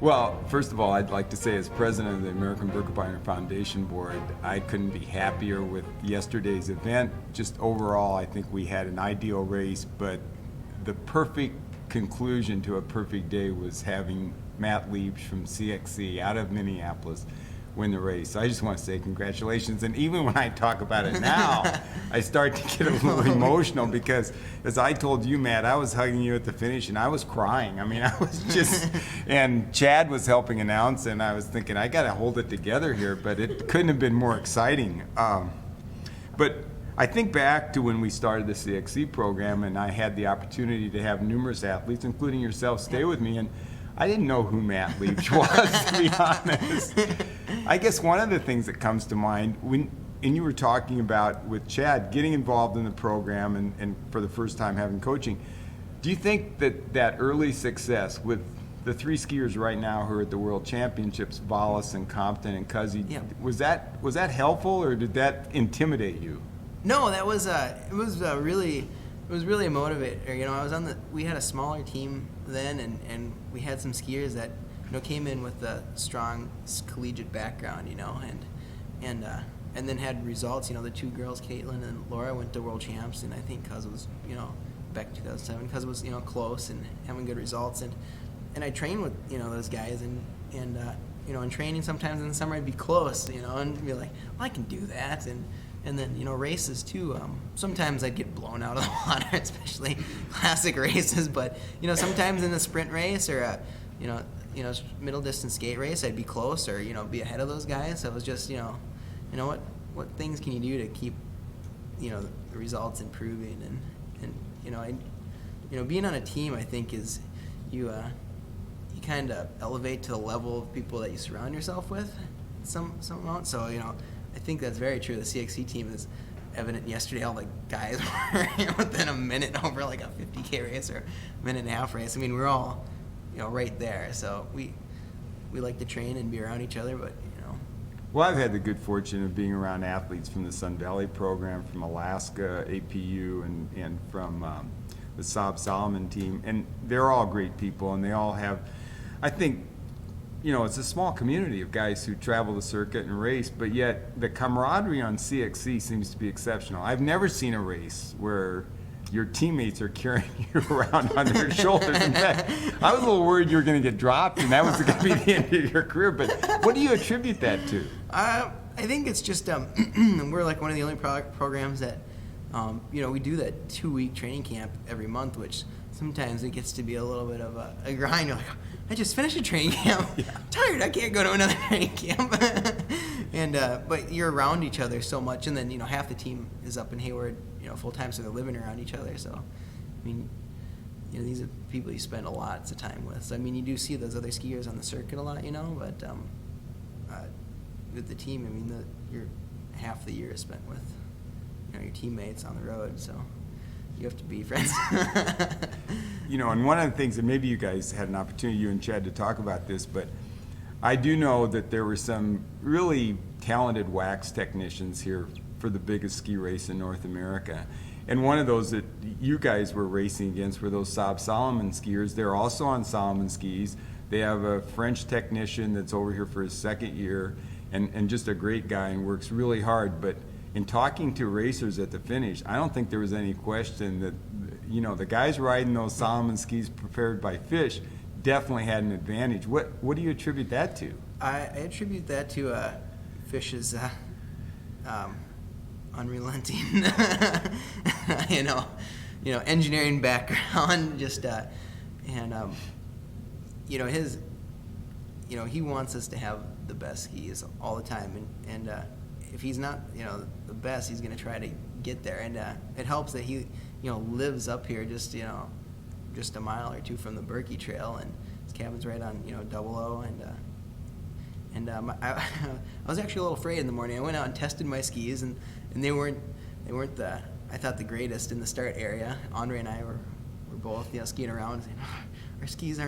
Well, first of all, I'd like to say as president of the American Birkebeiner Foundation Board, I couldn't be happier with yesterday's event. Just overall, I think we had an ideal race, but the perfect conclusion to a perfect day was having Matt Liebsch from CXC out of Minneapolis win the race. So I just want to say congratulations. And even when I talk about it now, I start to get a little emotional because, as I told you, Matt, I was hugging you at the finish and I was crying. I mean, I was just, and Chad was helping announce, and I was thinking, I got to hold it together here, but it couldn't have been more exciting. But I think back to when we started the CXC program, and I had the opportunity to have numerous athletes, including yourself, stay with me, and I didn't know who Matt Liebsch was, to be honest. I guess one of the things that comes to mind, and you were talking about with Chad, getting involved in the program and for the first time having coaching, do you think that early success with the three skiers right now who are at the World Championships, Vallis and Compton and Cuzzy, was that helpful, or did that intimidate you? No, that was it was really a motivator. You know, we had a smaller team then, and we had some skiers that, you know, came in with a strong collegiate background, you know, and then had results. You know, the two girls, Caitlin and Laura, went to World Champs, and I think Cuz was, you know, back in 2007, Cuz was, you know, close and having good results, and I trained with, you know, those guys, and you know, in training sometimes in the summer I'd be close, you know, and be like, well, I can do that, and then, you know, races too. Sometimes I'd get blown out of the water, especially classic races. But, you know, sometimes in a sprint race or you know, middle distance skate race, I'd be close or, you know, be ahead of those guys. So it was just, you know, what things can you do to keep, you know, the results improving, and you know, being on a team, I think, is you kind of elevate to the level of people that you surround yourself with, some amount. So, you know, I think that's very true. The CXC team is evident yesterday. All the guys were within a minute over like a 50K race or a minute and a half race. I mean, we're all, you know, right there. So we like to train and be around each other, but, you know. Well, I've had the good fortune of being around athletes from the Sun Valley program, from Alaska, APU, and from the Saab Solomon team. And they're all great people, and they all have, I think, you know, it's a small community of guys who travel the circuit and race, but yet the camaraderie on CXC seems to be exceptional. I've never seen a race where your teammates are carrying you around on their shoulders. In fact, I was a little worried you were going to get dropped and that was going to be the end of your career, but what do you attribute that to? I think it's just, we're like one of the only programs that, you know, we do that 2-week training camp every month, which sometimes it gets to be a little bit of a grind. You're like, I just finished a training camp. I'm tired. I can't go to another training camp. And but you're around each other so much, and then, you know, half the team is up in Hayward, you know, full time, so they're living around each other. So, I mean, you know, these are people you spend lots of time with. So, I mean, you do see those other skiers on the circuit a lot, you know, but with the team, I mean, your half the year is spent with, you know, your teammates on the road. So you have to be friends. You know, and one of the things that maybe you guys had an opportunity, you and Chad, to talk about this, but I do know that there were some really talented wax technicians here for the biggest ski race in North America. And one of those that you guys were racing against were those Saab Solomon skiers. They're also on Solomon skis. They have a French technician that's over here for his second year, and just a great guy and works really hard. But in talking to racers at the finish, I don't think there was any question that, you know, the guys riding those Solomon skis prepared by Fish definitely had an advantage. What do you attribute that to? I attribute that to Fish's unrelenting, you know, engineering background. Just and you know, his, you know, he wants us to have the best skis all the time, and if he's not, you know, the best, he's going to try to get there. And it helps that he, you know, lives up here just, you know, just a mile or two from the Birkie Trail, and his cabin's right on, you know, 00. I was actually a little afraid in the morning. I went out and tested my skis, and they weren't the, I thought, the greatest in the start area. Andre and I were both, you know, skiing around, saying, oh, our skis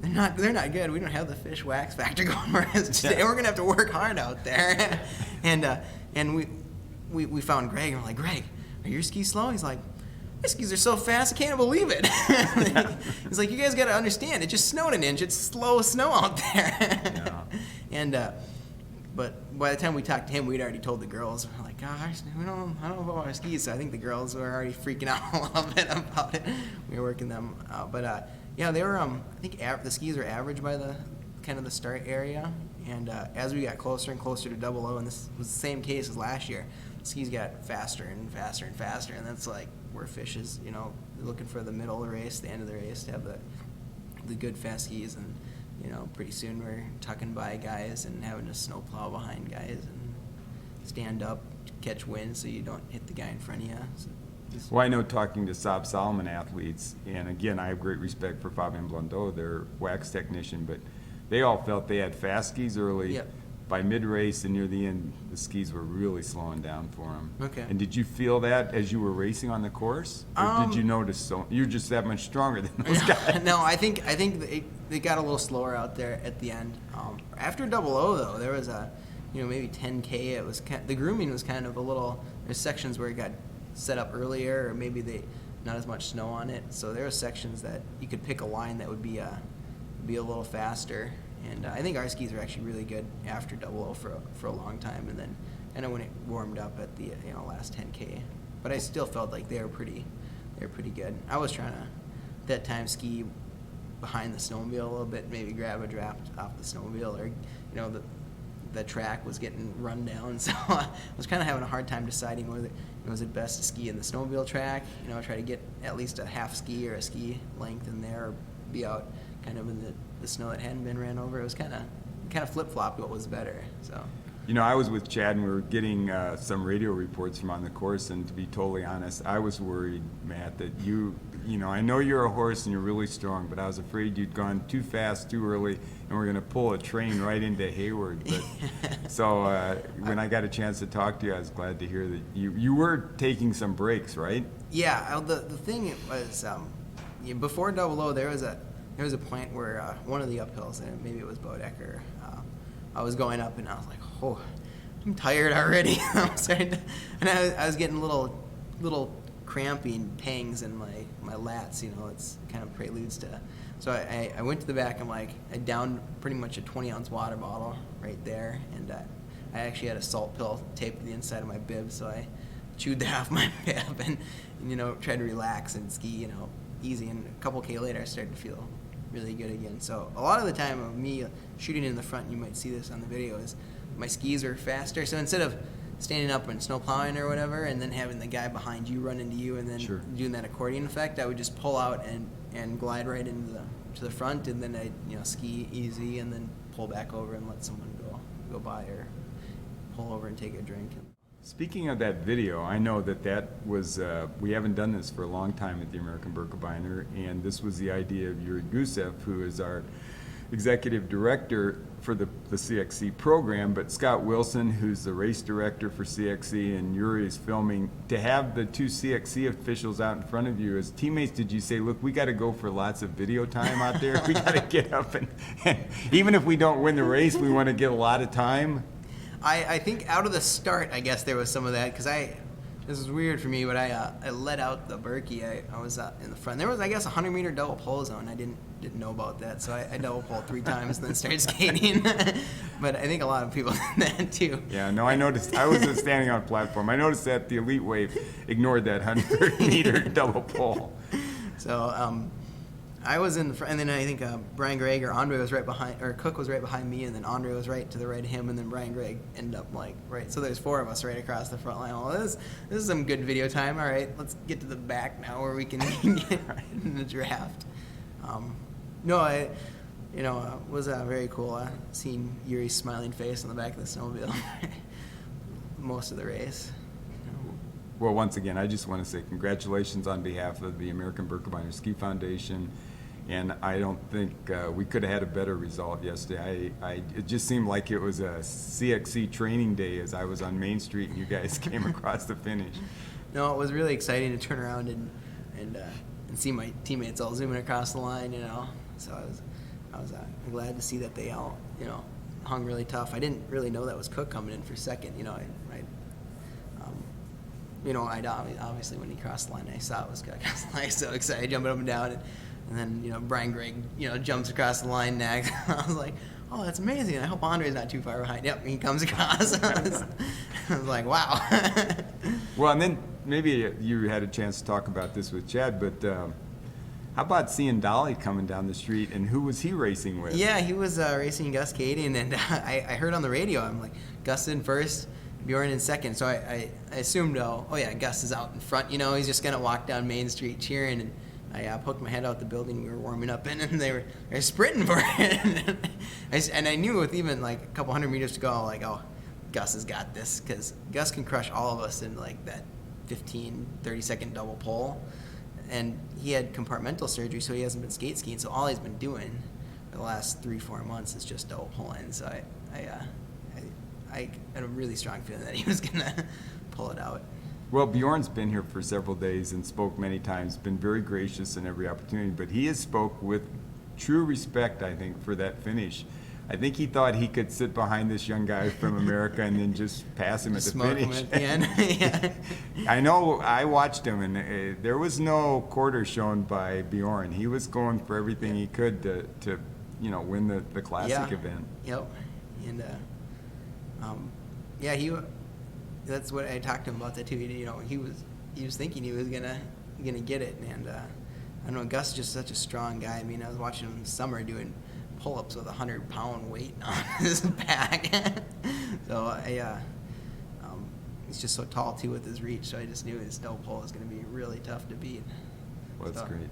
they're not good. We don't have the Fish wax factor going for us today. We're gonna have to work hard out there. And we found Greg, and we're like, Greg, are your skis slow? He's like, my skis are so fast, I can't believe it. He's like, you guys got to understand, it just snowed an inch. It's slow snow out there. Yeah. And but by the time we talked to him, we'd already told the girls. We're like, gosh, I don't know about our skis. So I think the girls were already freaking out a little bit about it. We were working them out. But yeah, they were. I think the skis were average by the kind of the start area. And as we got closer and closer to 00, and this was the same case as last year, the skis got faster and faster and faster. And that's like where fish is, looking for the middle of the race, the end of the race, to have the good fast skis. And pretty soon we're tucking by guys and having to snowplow behind guys and stand up, catch wind so you don't hit the guy in front of you. So Well, I know talking to Saab Solomon athletes, and again, I have great respect for Fabien Blondeau, their wax technician, but they all felt they had fast skis early. Yep. By mid-race and near the end, the skis were really slowing down for them. Okay. And did you feel that as you were racing on the course? Or did you notice you're just that much stronger than those guys? No, I think they got a little slower out there at the end. After 00 though, there was maybe 10K. It was the grooming was kind of a little. There's sections where it got set up earlier, or maybe not as much snow on it. So there were sections that you could pick a line that would be a little faster. And I think our skis were actually really good after 00 for a long time, and then when it warmed up at the last 10K. But I still felt like they were pretty good. I was trying to that time ski behind the snowmobile a little bit, maybe grab a draft off the snowmobile, or the track was getting run down, so I was kind of having a hard time deciding whether was it best to ski in the snowmobile track, try to get at least a half ski or a ski length in there, or be out kind of in the snow that hadn't been ran over. It was kind of flip-flopped what was better. So I was with Chad, and we were getting some radio reports from on the course, and to be totally honest, I was worried, Matt, that I know you're a horse and you're really strong, but I was afraid you'd gone too fast, too early, and we're going to pull a train right into Hayward. But, so when I got a chance to talk to you, I was glad to hear that you were taking some breaks, right? Yeah, the thing was, before 00, there was a point where one of the uphills, and maybe it was Bodecker, I was going up, and I was like, oh, I'm tired already. I was getting little cramping pangs in my lats. It's kind of preludes to. So I went to the back, and I downed pretty much a 20-ounce water bottle right there, and I actually had a salt pill taped to the inside of my bib, so I chewed that off my bib and tried to relax and ski, easy. And a couple K later, I started to feel really good again. So a lot of the time of me shooting in the front, you might see this on the video, is my skis are faster. So instead of standing up and snow plowing or whatever, and then having the guy behind you run into you, and then Sure. doing that accordion effect, I would just pull out and glide right into the front, and then I ski easy, and then pull back over and let someone go by, or pull over and take a drink. Speaking of that video, I know that was, we haven't done this for a long time at the American Birkebeiner, and this was the idea of Yuri Gusev, who is our executive director for the CXC program, but Scott Wilson, who's the race director for CXC, and Yuri is filming. To have the two CXC officials out in front of you as teammates, did you say, look, we got to go for lots of video time out there? We got to get up, and even if we don't win the race, we want to get a lot of time? I think out of the start, I guess there was some of that, because this is weird for me, but I let out the Berkey. I was in the front. There was, I guess, a 100-meter double pole zone. I didn't know about that, so I double poled 3 times and then started skating. But I think a lot of people did that too. Yeah, no, I noticed. I was standing on a platform. I noticed that the Elite Wave ignored that 100-meter double pole. So I was in the front, and then I think Brian Gregg or Andre was right behind, or Cook was right behind me, and then Andre was right to the right of him, and then Brian Gregg ended up right. So there's 4 of us right across the front line. Well, this is some good video time. All right, let's get to the back now where we can get in the draft. Was very cool seeing Yuri's smiling face on the back of the snowmobile most of the race. Well, once again, I just want to say congratulations on behalf of the American Birkebeiner Ski Foundation, and I don't think we could have had a better result yesterday. It just seemed like it was a CXC training day as I was on Main Street and you guys came across the finish. No, it was really exciting to turn around and see my teammates all zooming across the line, So I was glad to see that they all, hung really tough. I didn't really know that was Cook coming in for second, you know, obviously when he crossed the line, I saw it was going to cross the line. I was so excited, jumping up and down. And then, you know, Brian Gregg, you know, jumps across the line next. I was like, oh, that's amazing. I hope Andre's not too far behind. Yep, he comes across. I was like, wow. Well, and then maybe you had a chance to talk about this with Chad, but how about seeing Dolly coming down the street, and who was he racing with? Yeah, he was racing Gus Kading, and I heard on the radio, I'm like, Gus in first, Bjorn in second. So I assumed, oh yeah, Gus is out in front. You know, he's just going to walk down Main Street cheering. And I poked my head out the building we were warming up in, and they were sprinting for it. And I knew with even like a couple hundred meters to go, like, oh, Gus has got this, because Gus can crush all of us in like that 15, 30-second double pole. And he had compartmental surgery, so he hasn't been skate skiing. So all he's been doing for the last 3-4 months is just double pulling. So I had a really strong feeling that he was gonna pull it out. Well, Bjorn's been here for several days and spoke many times, been very gracious in every opportunity, but he has spoke with true respect, I think, for that finish. I think he thought he could sit behind this young guy from America and then just pass him at the Smoke finish. him at the end. Yeah. I know, I watched him, and there was no quarter shown by Bjorn. He was going for everything he could to you know, win the classic event. Yep. And yeah, that's what I talked to him about that too. You know, he was thinking he was gonna get it, and I don't know. Gus is just such a strong guy. I mean, I was watching him this summer doing pull-ups with a 100-pound weight on his back. So he's just so tall too with his reach. So I just knew his double pull was gonna be really tough to beat. Well, that's great.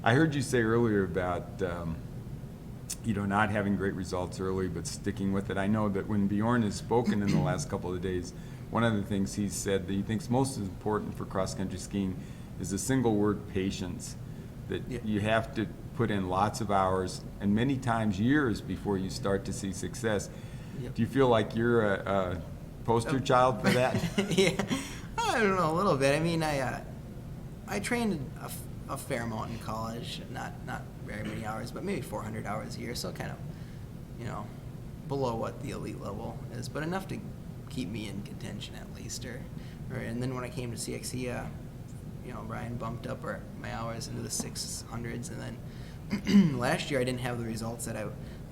I heard you say earlier about you know, not having great results early, but sticking with it. I know that when Bjorn has spoken in the last couple of days, one of the things he said that he thinks most important for cross-country skiing is the single word patience, that you have to put in lots of hours and many times years before you start to see success. Yep. Do you feel like you're a poster child for that? Yeah, I don't know, a little bit. I mean, I trained a fair amount in college, not very many hours, but maybe 400 hours a year, so kind of, you know, below what the elite level is, but enough to keep me in contention at least. And then when I came to CXC, you know, Brian bumped up my hours into the 600s, and then last year I didn't have the results that I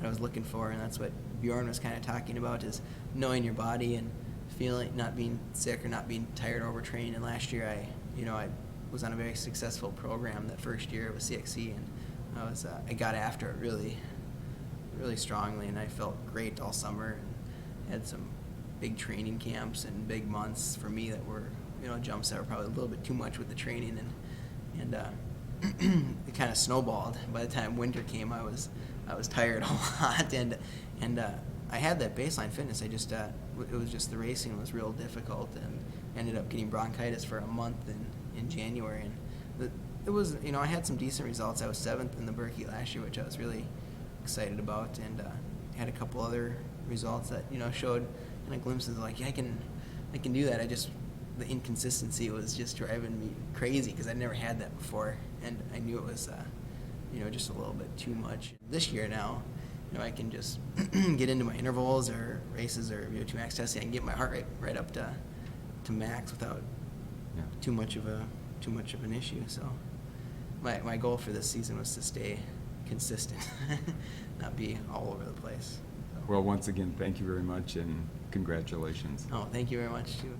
was looking for, and that's what Bjorn was kind of talking about, is knowing your body and feeling, not being sick or not being tired or overtrained. And last year I was on a very successful program that first year with CXC, and I got after it really, really strongly, and I felt great all summer, and had some big training camps and big months for me that were, you know, jumps that were probably a little bit too much with the training, and it kind of snowballed. By the time winter came, I was tired a lot, and I had that baseline fitness. I just it was just the racing was real difficult, and ended up getting bronchitis for a month in January, and it was, you know, I had some decent results. I was 7th in the Berkey last year, which I was really excited about, and had a couple other results that, you know, showed kind of glimpses of like, yeah, I can do that. The inconsistency was just driving me crazy, because I never had that before, and I knew it was, you know, just a little bit too much. This year now, you know, I can just get into my intervals or races or VO2 max testing. I can get my heart rate right up to max without too much of an issue. So my goal for this season was to stay consistent, not be all over the place. So. Well, once again, thank you very much, and congratulations. Oh, thank you very much too.